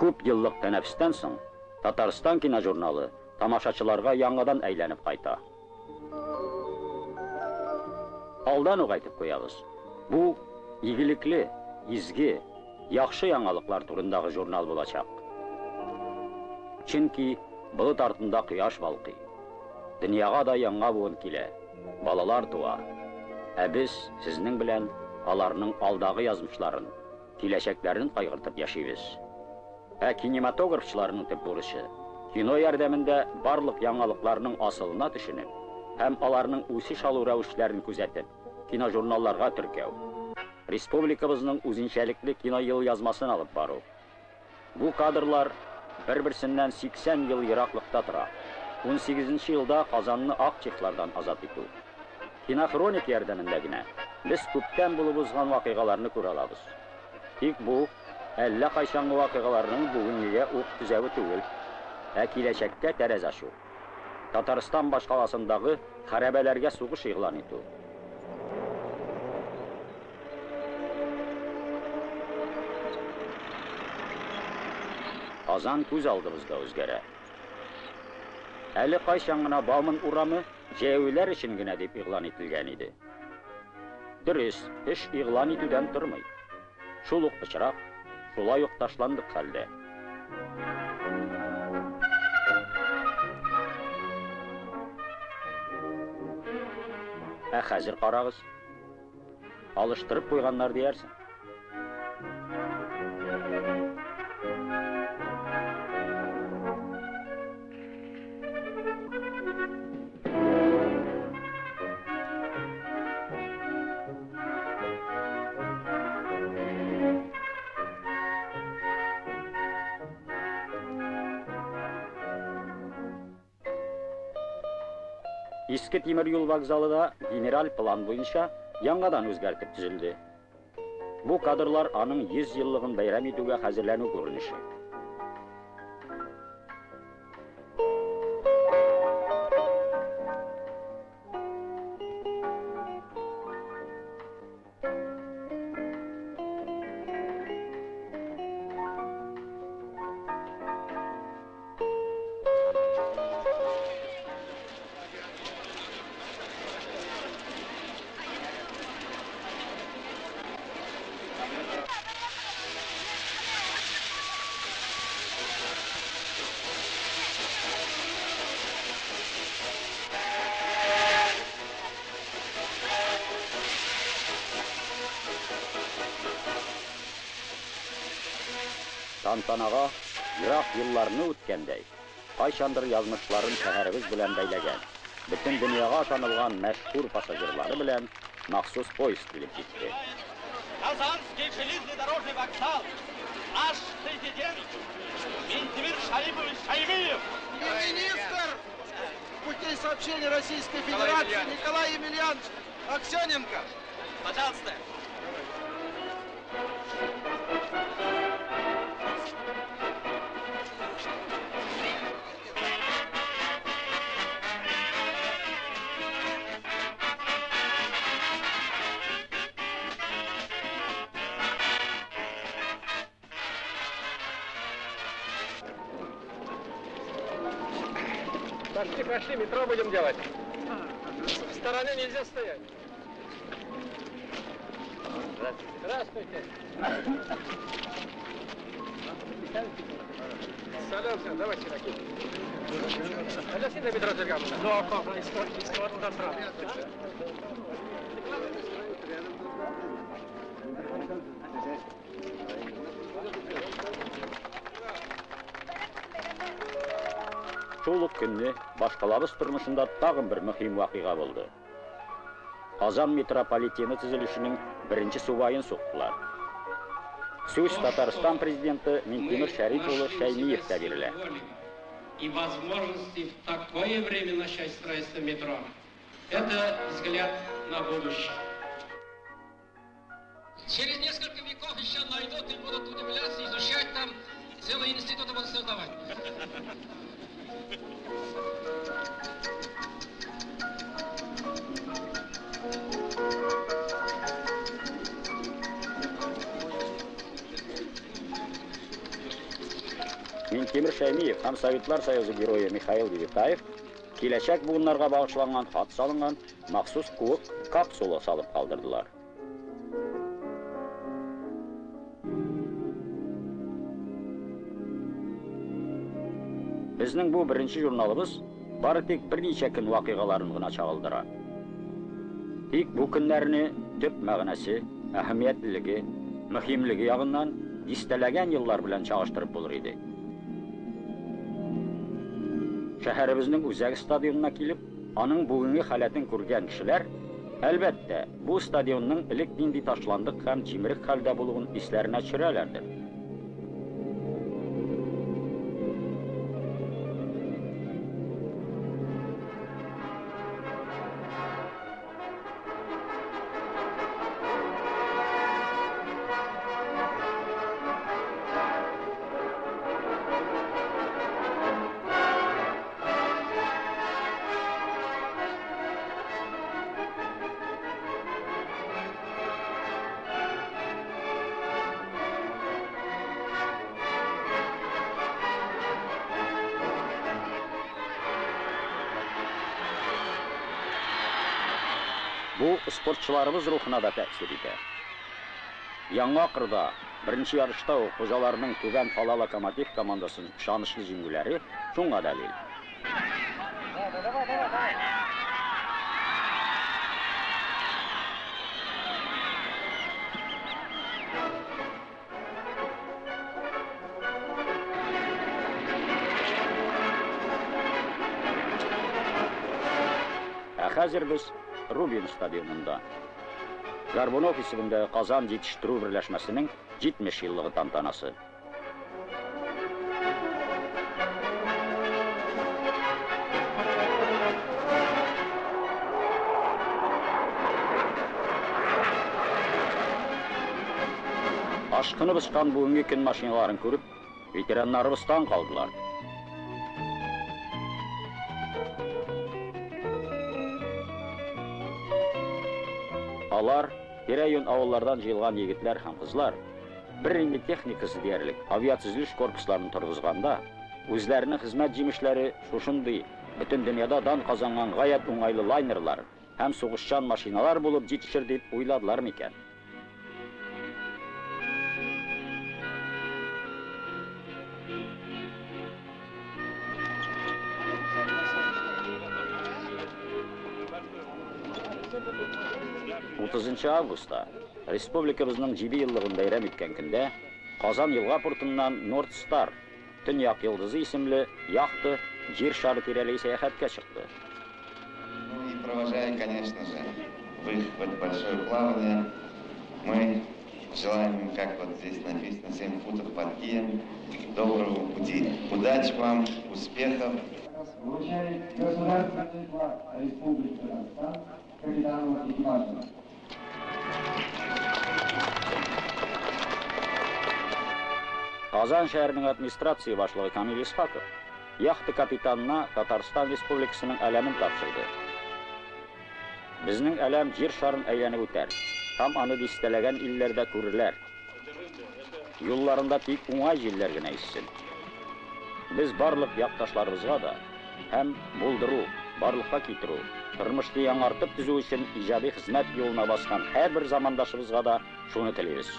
Көп yıllık teneffüsten soң Tataristan kinojurnalı tamaşaçılarga яңадан әйләнеп кайта. Алдан ук әйтеп куябыз. Бу игелекле, изге, яхшы яңалыклар турындагы журнал булачак. Чөнки булыт артында кояш балкый. Дөньяга да яңа буын килә. Балалар туа. Ә без сезнең белән аларның алдагы язмышларын, киләчәкләрен кайгыртып яшибез. Ә кинематографчыларның төп бурычы кино ярдәмендә барлык яңалыкларның асылына төшенеп, һәм аларның үсеш алу рәвешләрен күзәтеп, киножурналларга теркәү. Республикабызның үзенчәлекле кино ел язмасын алып бару. Бу кадрлар бер-берсеннән 80 ел ераклыкта тора. 18-нче елда Казанны ак чехлардан азат итү. Кинохроник ярдәмендә генә без күптән булып узган вакыйгаларны күрә алабыз. Тик бу әллә кайчангы вакыйгаларның бүгенгегә ук түзәве түгел, ә киләчәккә тәрәз ачу. Татарстан башкаласындагы хәрабәләргә сугыш игълан итү. Казан күз алдыбызда үзгәрә. Әле кайчан гына Бауман урамы җәяүләр өчен генә дип игълан ителгән иде. Дөрес, эш игълан итүдән тормый. Шул ук пычрак, шулай ук ташландык хәлдә. Ә хәзер карагыз. Алыштырып куйганнар диярсең. Иске тимер юл вокзалы да генераль план буенча яңадан үзгәртеп төзелде. Бу кадрлар аның 100 еллыгын бәйрәм итүгә хәзерләнү күренеше. Тантанага ерак елларны үткәндәй, кайчандыр язмышларын шәһәребез белән бәйләгән, бөтен дөньяга танылган мәшһүр пассажирлары белән махсус поезд килеп җитте. Казанский железный дорожный вокзал. Наш президент Ментимир Шарипович Шаймиев. И министр путей сообщения Российской Федерации Николай Емельянович Аксененко. Пожалуйста. Пошли, пошли, метро будем делать. В стороне нельзя стоять. Здравствуйте. Салам, давайте ракет. Hadi sen de metro tergam. Yok, İskort da sıra. Шул ук көнне башкалабыз тормышында тагын бер мөһим вакыйга булды. Казан метрополитены төзелешенең беренче субайын суктылар. Сүз Татарстан президенты Ментимир Шәрипов улы Шәймиевкә бирелә. И возможности в такое время начать строительство метро. Это взгляд на будущее. Через несколько веков еще найдут и будут удивляться, изучать там, целые институты будут создавать. Минтимир Шаймиев һәм Советлар Союзы геройы Михаил Девитаев киләчәк буыннарга багышланган хат салынган махсус куык капсула салып калдырдылар. Безнең бу беренче журналыбыз бары тик берничә көн вакыйгаларын гына чагылдыра. Тик бу көннәрне төп мәгънәсе, әһәмиятлелеге, мөһимлеге ягыннан дистәләгән еллар белән чагыштырып булыр иде. Шәһәребезнең үзәк стадионына килеп, аның бүгенге халәтен күргән кешеләр, әлбәттә, бу стадионның элек нинди ташландык һәм җимерек хәлдә булуын исләренә төшерәләрдер. Бу спортчыларыбыз рухына да тәэсир итә. Яңа Кырда беренче ярышта ук хуҗаларның Түбән Кала Локомотив командасының ышанычлы җиңүләре шуңа дәлил. Хәзер без Рубин стадионында. Горбунов исемендәге Казан җитештерү берләшмәсенең 70 еллыгы тантанасы. Ашкыны бышкан бүгенге көн машиналарын күреп, ветераннарыбыз таң калдылар. Алар, тирә-юнь авыллардан җыелган егетләр һәм кызлар, бер инде техникасы диярлек авиация корпусларын торгызганда, үзләренең хезмәт җимешләре шушындый бөтен дөньяда дан казанган гаять уңайлы лайнерлар һәм сугышчан машиналар булып җитешер дип уйладылар микән? Августа республикабызның 7 еллыгын бәйрәм иткән көндә Казан елга портыннан North Star Төньяк йолдызы исемле яхта җир шары тирәли сәяхәткә чыкты. И провожая, конечно же, в их большое плавание, мы желаем, как вот здесь написано, 7 футов под кием, доброго пути. Удачи вам, успехов. Вручает государственный флаг Республики Казахстан капитану экипажа. Казан шәһәренең администрация башлыгы Камил Исхаков яхта капитанына Татарстан Республикасының әләмен тапшырды. Безнең әләм җир шарын әйләнеп үтәр, һәм аны дистәләгән илләрдә күрерләр. Юлларында тик уңай җилләр генә иссен. Без барлык якташларыбызга да һәм булдыру, барлыкка китерү, тормышны яңартып төзү өчен иҗади хезмәт юлына баскан һәрбер замандашыбызга да шуны телибез.